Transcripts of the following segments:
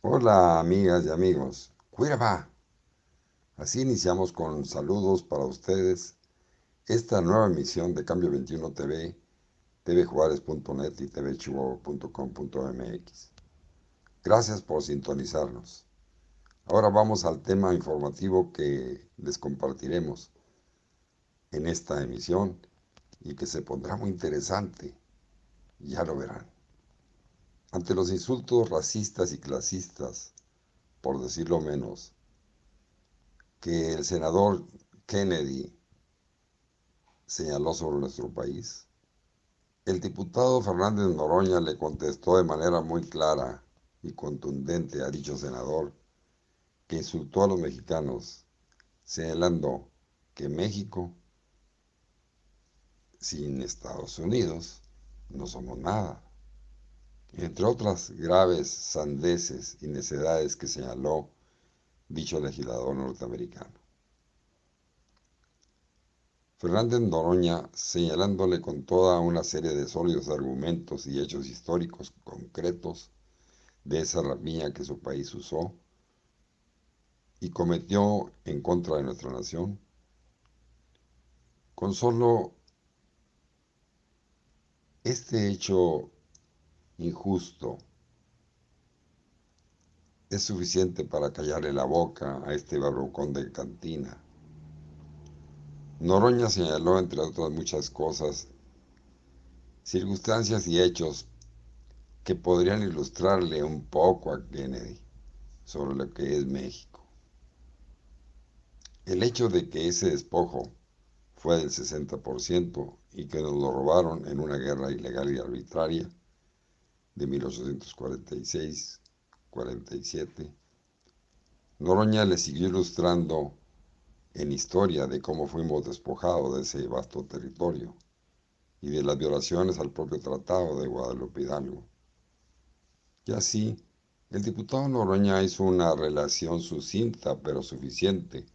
Hola amigas y amigos, ¡Cuiraba! Así iniciamos con saludos para ustedes esta nueva emisión de Cambio 21 TV, tvjuárez.net y tvchihuahua.com.mx. Gracias por sintonizarnos. Ahora vamos al tema informativo que les compartiremos en esta emisión y que se pondrá muy interesante, ya lo verán. Ante los insultos racistas y clasistas, por decirlo menos, que el senador Kennedy señaló sobre nuestro país, el diputado Fernández Noroña le contestó de manera muy clara y contundente a dicho senador que insultó a los mexicanos, señalando que México, sin Estados Unidos, no somos nada. Entre otras graves sandeces y necedades que señaló dicho legislador norteamericano. Fernández Noroña, señalándole con toda una serie de sólidos argumentos y hechos históricos concretos de esa rapiña que su país usó y cometió en contra de nuestra nación, con solo este hecho injusto es suficiente para callarle la boca a este barrucón de cantina. Noroña señaló, entre otras muchas cosas, circunstancias y hechos que podrían ilustrarle un poco a Kennedy sobre lo que es México. El hecho de que ese despojo fue del 60% y que nos lo robaron en una guerra ilegal y arbitraria de 1846-47, Noroña le siguió ilustrando en historia de cómo fuimos despojados de ese vasto territorio y de las violaciones al propio Tratado de Guadalupe Hidalgo. Y así, el diputado Noroña hizo una relación sucinta pero suficiente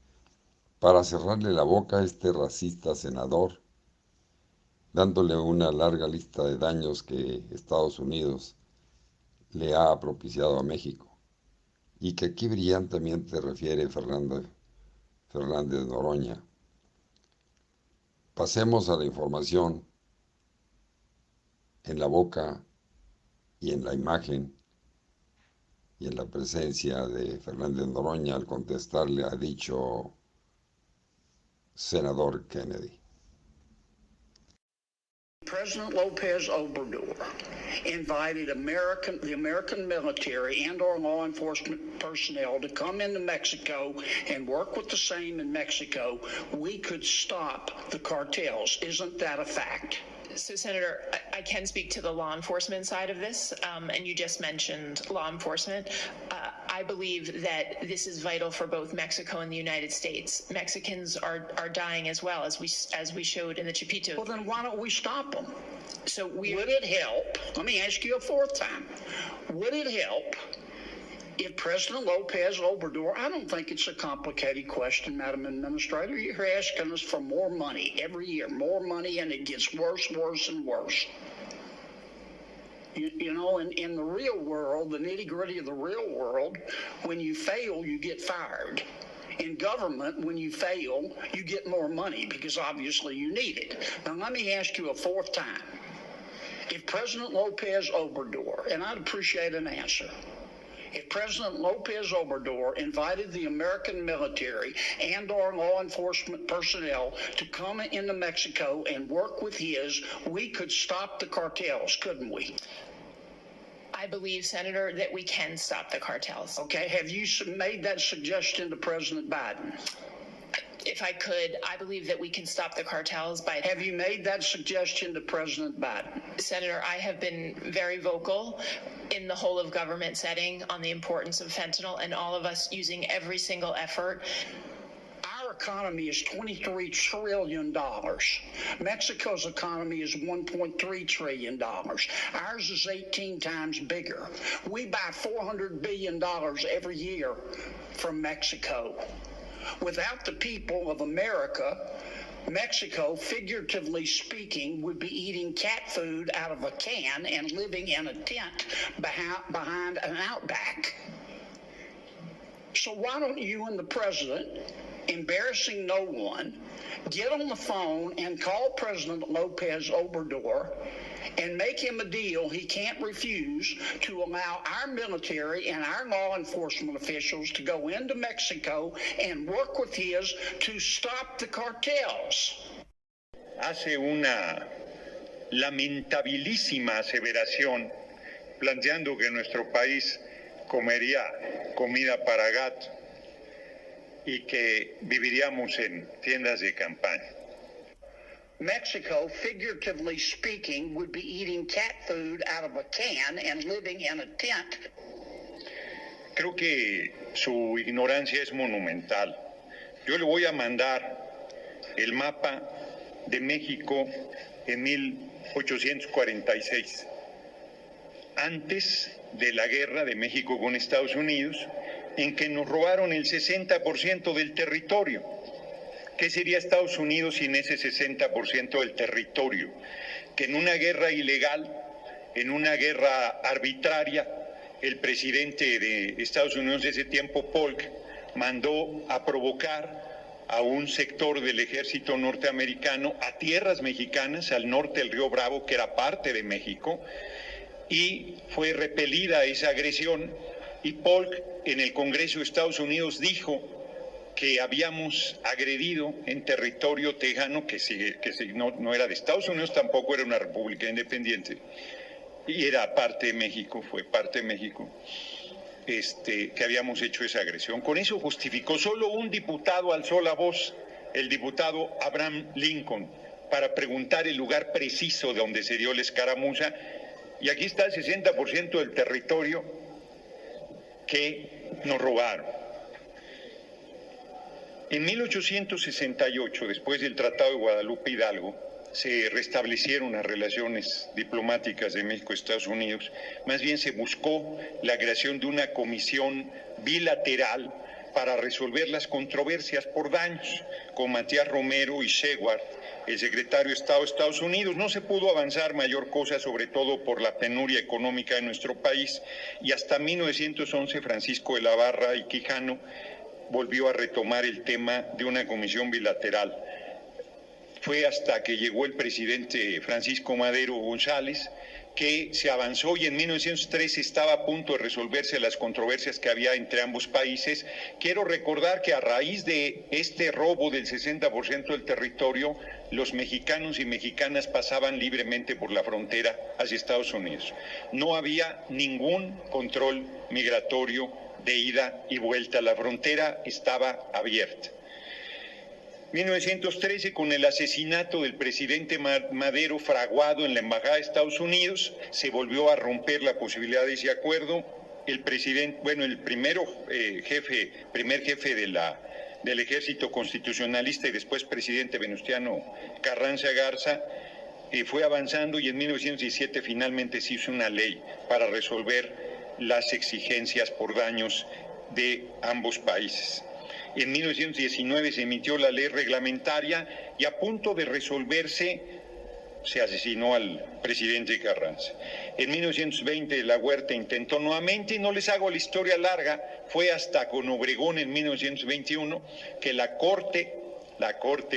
para cerrarle la boca a este racista senador, dándole una larga lista de daños que Estados Unidos le ha propiciado a México y que aquí brillantemente refiere Fernández Noroña. Pasemos a la información en la boca y en la imagen y en la presencia de Fernández Noroña al contestarle a dicho senador Kennedy. President Lopez Obrador invited the American military and our law enforcement personnel to come into Mexico and work with the same in Mexico, we could stop the cartels. Isn't that a fact? So, Senator, I can speak to the law enforcement side of this, and you just mentioned law enforcement. I believe that this is vital for both Mexico and the United States. Mexicans are dying as well, as we showed in the Chapito. Well, then why don't we stop them? So would it help? Let me ask you a fourth time. Would it help if President Lopez Obrador, I don't think it's a complicated question, Madam Administrator. You're asking us for more money every year, more money, and it gets worse, and worse. You know, in the real world, the nitty-gritty of the real world, when you fail, you get fired. In government, when you fail, you get more money because obviously you need it. Now, let me ask you a fourth time. If President Lopez Obrador, and I'd appreciate an answer, if President Lopez Obrador invited the American military and our law enforcement personnel to come into Mexico and work with his, we could stop the cartels, couldn't we? I believe, Senator, that we can stop the cartels. Okay, have you made that suggestion to President Biden? If I could, I believe that we can stop the cartels by... Have you made that suggestion to President Biden? Senator, I have been very vocal in the whole of government setting on the importance of fentanyl and all of us using every single effort. Our economy is $23 trillion. Mexico's economy is $1.3 trillion. Ours is 18 times bigger. We buy $400 billion every year from Mexico. Without the people of America, Mexico, figuratively speaking, would be eating cat food out of a can and living in a tent behind an outback. So why don't you and the president, embarrassing no one, get on the phone and call President Lopez Obrador and make him a deal he can't refuse to allow our military and our law enforcement officials to go into Mexico and work with his to stop the cartels? Hace una lamentabilísima aseveración planteando que nuestro país comería comida para gato y que viviríamos en tiendas de campaña. Mexico, figuratively speaking, would be eating cat food out of a can and living in a tent. Creo que su ignorancia es monumental. Yo le voy a mandar el mapa de México en 1846, antes de la guerra de México con Estados Unidos, en que nos robaron el 60% del territorio. ¿Qué sería Estados Unidos sin ese 60% del territorio? Que en una guerra ilegal, en una guerra arbitraria, el presidente de Estados Unidos de ese tiempo, Polk, mandó a provocar a un sector del ejército norteamericano a tierras mexicanas, al norte del río Bravo, que era parte de México, y fue repelida esa agresión, y Polk en el Congreso de Estados Unidos dijo que habíamos agredido en territorio tejano, que no era de Estados Unidos, tampoco era una república independiente, y era parte de México, fue parte de México, que habíamos hecho esa agresión. Con eso justificó. Solo un diputado alzó la voz, el diputado Abraham Lincoln, para preguntar el lugar preciso de donde se dio la escaramuza, y aquí está el 60% del territorio que nos robaron. En 1868, después del Tratado de Guadalupe Hidalgo, se restablecieron las relaciones diplomáticas de México y Estados Unidos. Más bien se buscó la creación de una comisión bilateral para resolver las controversias por daños, con Matías Romero y Sheward, el secretario de Estado de Estados Unidos. No se pudo avanzar mayor cosa, sobre todo por la penuria económica de nuestro país, y hasta 1911 Francisco de la Barra y Quijano volvió a retomar el tema de una comisión bilateral. Fue hasta que llegó el presidente Francisco Madero González que se avanzó, y en 1913 estaba a punto de resolverse las controversias que había entre ambos países. Quiero recordar que a raíz de este robo del 60% del territorio, los mexicanos y mexicanas pasaban libremente por la frontera hacia Estados Unidos. No había ningún control migratorio de ida y vuelta, la frontera estaba abierta. 1913, con el asesinato del presidente Madero fraguado en la Embajada de Estados Unidos, se volvió a romper la posibilidad de ese acuerdo. El presidente, el primer jefe del Ejército Constitucionalista y después presidente Venustiano Carranza Garza, fue avanzando, y en 1917 finalmente se hizo una ley para resolver las exigencias por daños de ambos países. En 1919 se emitió la ley reglamentaria, y a punto de resolverse se asesinó al presidente Carranza. En 1920 la Huerta intentó nuevamente, y no les hago la historia larga, fue hasta con Obregón en 1921 que la corte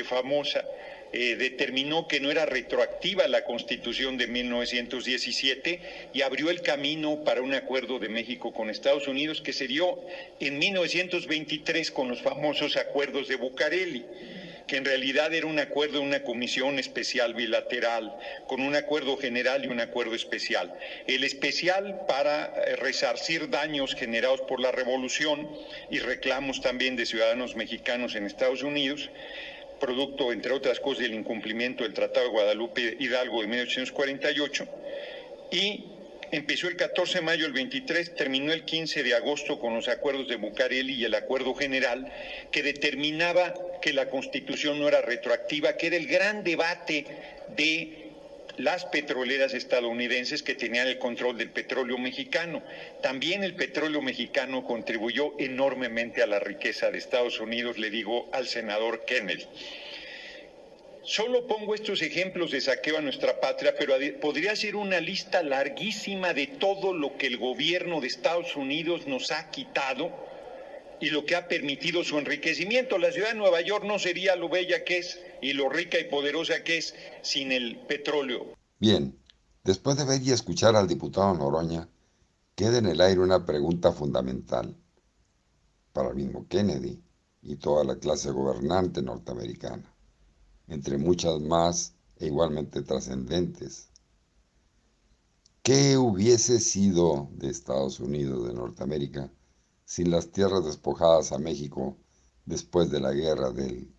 famosa, determinó que no era retroactiva la Constitución de 1917 y abrió el camino para un acuerdo de México con Estados Unidos que se dio en 1923 con los famosos acuerdos de Bucareli, que en realidad era un acuerdo de una comisión especial bilateral, con un acuerdo general y un acuerdo especial. El especial para resarcir daños generados por la revolución y reclamos también de ciudadanos mexicanos en Estados Unidos, producto, entre otras cosas, del incumplimiento del Tratado de Guadalupe Hidalgo de 1848, y empezó el 14 de mayo del 23, terminó el 15 de agosto con los acuerdos de Bucareli y el acuerdo general que determinaba que la Constitución no era retroactiva, que era el gran debate de las petroleras estadounidenses que tenían el control del petróleo mexicano. También el petróleo mexicano contribuyó enormemente a la riqueza de Estados Unidos, le digo al senador Kennedy. Solo pongo estos ejemplos de saqueo a nuestra patria, pero podría ser una lista larguísima de todo lo que el gobierno de Estados Unidos nos ha quitado y lo que ha permitido su enriquecimiento. La ciudad de Nueva York no sería lo bella que es y lo rica y poderosa que es sin el petróleo. Bien, después de ver y escuchar al diputado Noroña, queda en el aire una pregunta fundamental para el mismo Kennedy y toda la clase gobernante norteamericana, entre muchas más e igualmente trascendentes. ¿Qué hubiese sido de Estados Unidos de Norteamérica sin las tierras despojadas a México después de la guerra del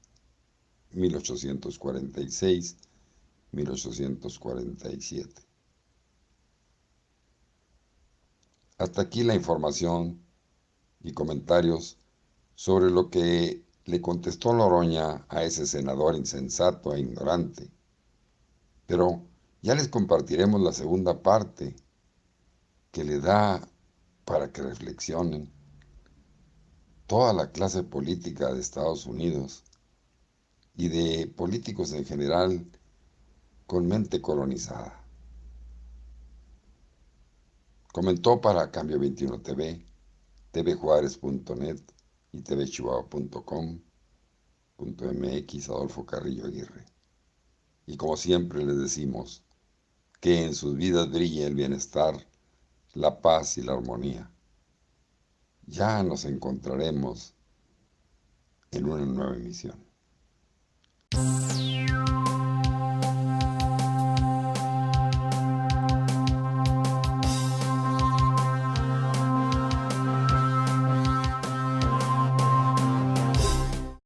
1846-1847? Hasta aquí la información y comentarios sobre lo que le contestó Noroña a ese senador insensato e ignorante. Pero ya les compartiremos la segunda parte que le da para que reflexionen toda la clase política de Estados Unidos y de políticos en general con mente colonizada. Comentó para Cambio 21 TV, tvjuárez.net y tvchihuahua.com.mx Adolfo Carrillo Aguirre. Y como siempre les decimos, que en sus vidas brille el bienestar, la paz y la armonía. Ya nos encontraremos en una nueva emisión.